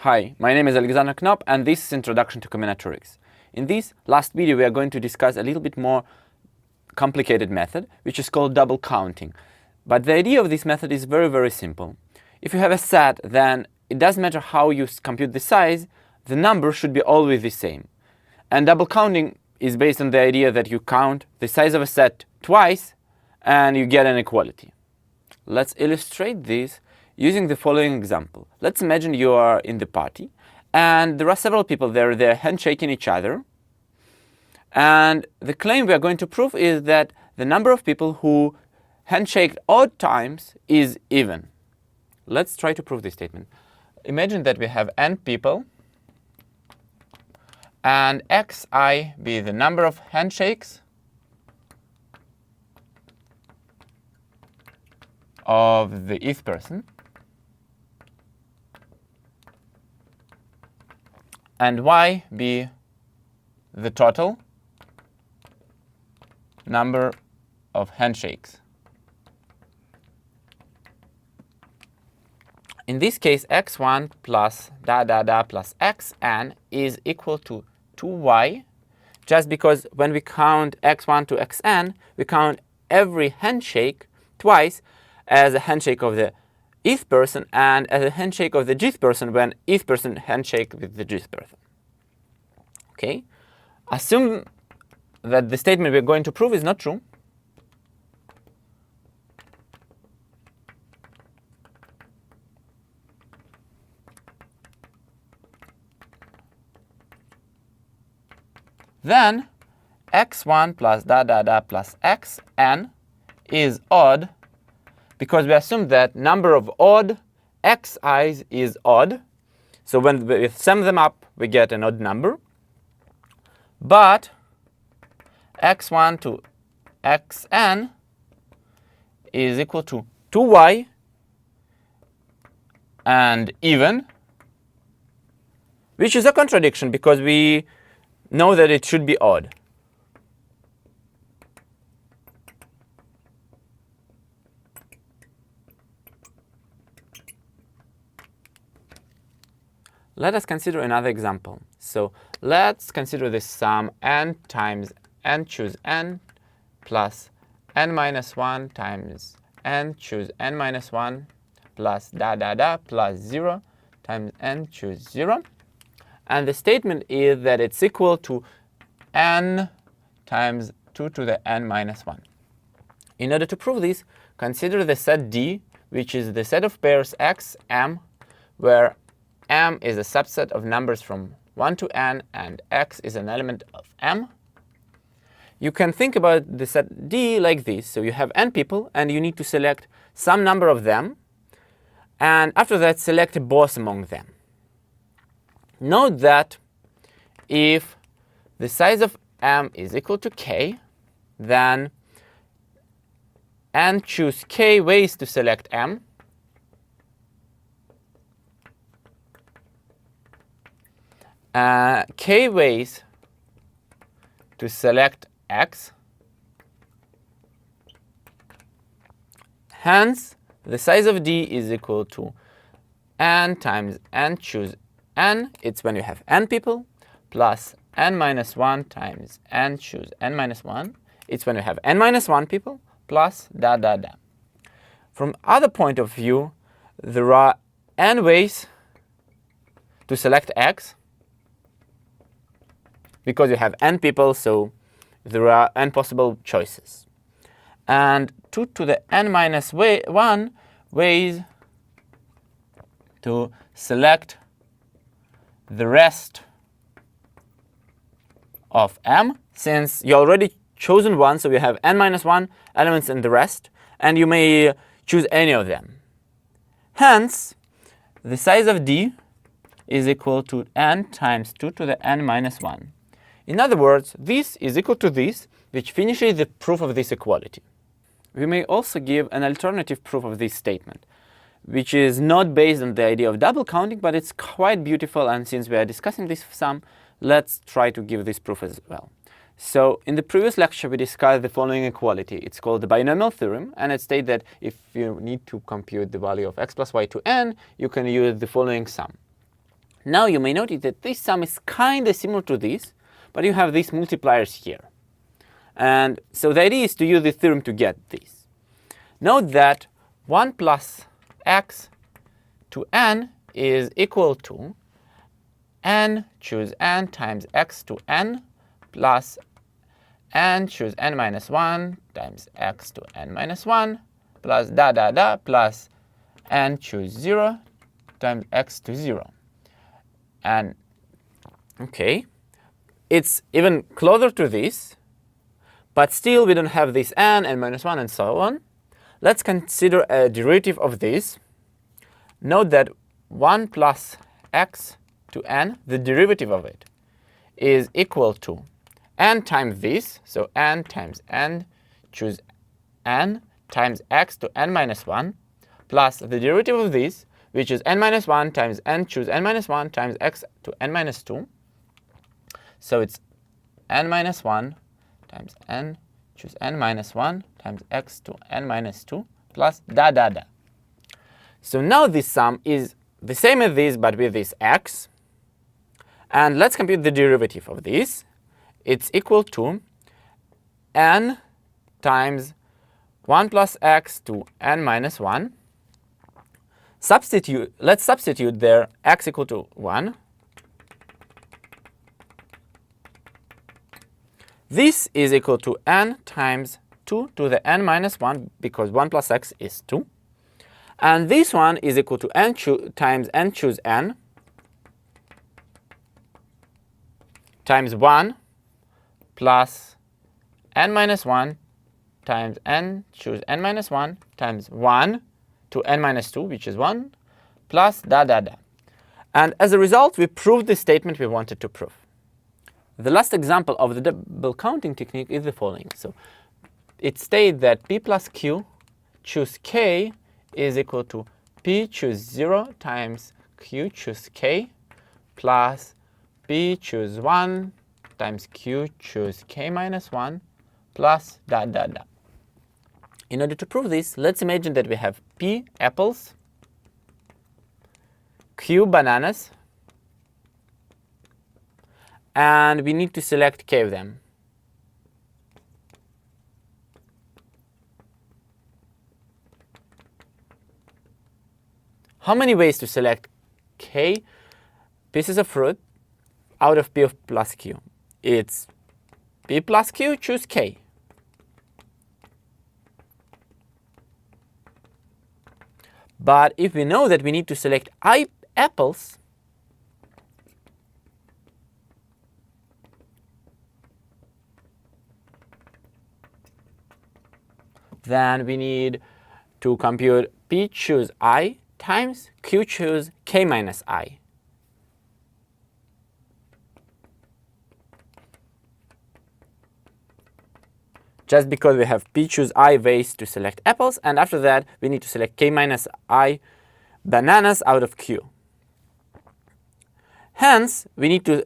Hi, my name is Alexander Knopp and this is Introduction to Combinatorics. In this last video we are going to discuss a little bit more complicated method which is called double counting. But the idea of this method is very simple. If you have a set, then it doesn't matter how you compute the size, the number should be always the same. And double counting is based on the idea that you count the size of a set twice and you get an equality. Let's illustrate this using the following example. Let's imagine you are in the party and there are several people there, they're handshaking each other. And the claim we are going to prove is that the number of people who handshake odd times is even. Let's try to prove this statement. Imagine that we have n people and xi be the number of handshakes of the ith person, and y be the total number of handshakes. In this case, x1 plus plus xn is equal to 2y, just because when we count x1 to xn, we count every handshake twice as a handshake of the ith person and as a handshake of the jth person when ith person handshake with the jth person. Okay? Assume that the statement we're going to prove is not true. Then x1 plus plus xn is odd because we assume that number of odd xi's is odd. So when we sum them up, we get an odd number. But x1 to xn is equal to 2y and even, which is a contradiction because we know that it should be odd. Let us consider another example. So let's consider this sum n times n choose n plus n minus 1 times n choose n minus 1 plus plus 0 times n choose 0. And the statement is that it's equal to n times 2 to the n minus 1. In order to prove this, consider the set D, which is the set of pairs x, m, where m is a subset of numbers from 1 to n and x is an element of m. You can think about the set D like this. So you have n people and you need to select some number of them. And after that, select a boss among them. Note that if the size of m is equal to k, then n choose k ways to select m. K ways to select x. Hence, the size of D is equal to n times n choose n. It's when you have n people, plus n minus 1 times n choose n minus 1. It's when you have n minus 1 people, plus From other point of view, there are n ways to select x, because you have n people, so there are n possible choices. And 2 to the n minus 1 ways to select the rest of m, since you already chosen one, so you have n minus 1 elements in the rest, and you may choose any of them. Hence, the size of D is equal to n times 2 to the n minus 1. In other words, this is equal to this, which finishes the proof of this equality. We may also give an alternative proof of this statement, which is not based on the idea of double counting, but it's quite beautiful, and since we are discussing this sum, let's try to give this proof as well. So in the previous lecture, we discussed the following equality. It's called the binomial theorem, and it states that if you need to compute the value of x plus y to n, you can use the following sum. Now you may notice that this sum is kind of similar to this, but you have these multipliers here. And so the idea is to use the theorem to get this. Note that 1 plus x to n is equal to n choose n times x to n plus n choose n minus 1 times x to n minus 1 plus da da da plus n choose 0 times x to 0. And okay, it's even closer to this, but still we don't have this n minus 1 and so on. Let's consider a derivative of this. Note that 1 plus x to n, the derivative of it, is equal to n times this, so n times n choose n times x to n minus 1, plus the derivative of this, which is n minus 1 times n choose n minus 1 times x to n minus 2. So it's n minus 1 times n choose n minus 1 times x to n minus 2 plus da da da. So now this sum is the same as this, but with this x. And let's compute the derivative of this. It's equal to n times 1 plus x to n minus 1. Let's substitute there x equal to 1. This is equal to n times 2 to the n minus 1, because 1 plus x is 2. And this one is equal to n times n choose n times 1 plus n minus 1 times n choose n minus 1 times 1 to n minus 2, which is 1, plus da da da. And as a result, we proved the statement we wanted to prove. The last example of the double counting technique is the following. So it states that p plus q choose k is equal to p choose 0 times q choose k plus p choose 1 times q choose k minus 1 plus da da da. In order to prove this, let's imagine that we have p apples, q bananas, and we need to select k of them. How many ways to select k pieces of fruit out of p plus q? It's p plus q choose k. But if we know that we need to select I apples, then we need to compute p choose I times q choose k minus I. Just because we have p choose I ways to select apples, and after that we need to select k minus I bananas out of q. Hence, we need to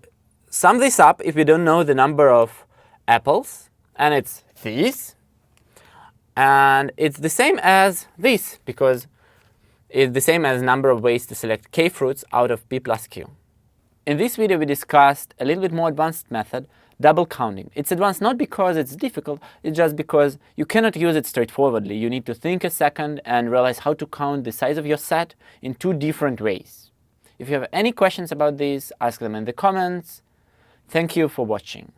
sum this up if we don't know the number of apples, and it's this. And it's the same as this, because it's the same as number of ways to select k fruits out of p plus q. In this video, we discussed a little bit more advanced method, double counting. It's advanced not because it's difficult, it's just because you cannot use it straightforwardly. You need to think a second and realize how to count the size of your set in two different ways. If you have any questions about this, ask them in the comments. Thank you for watching.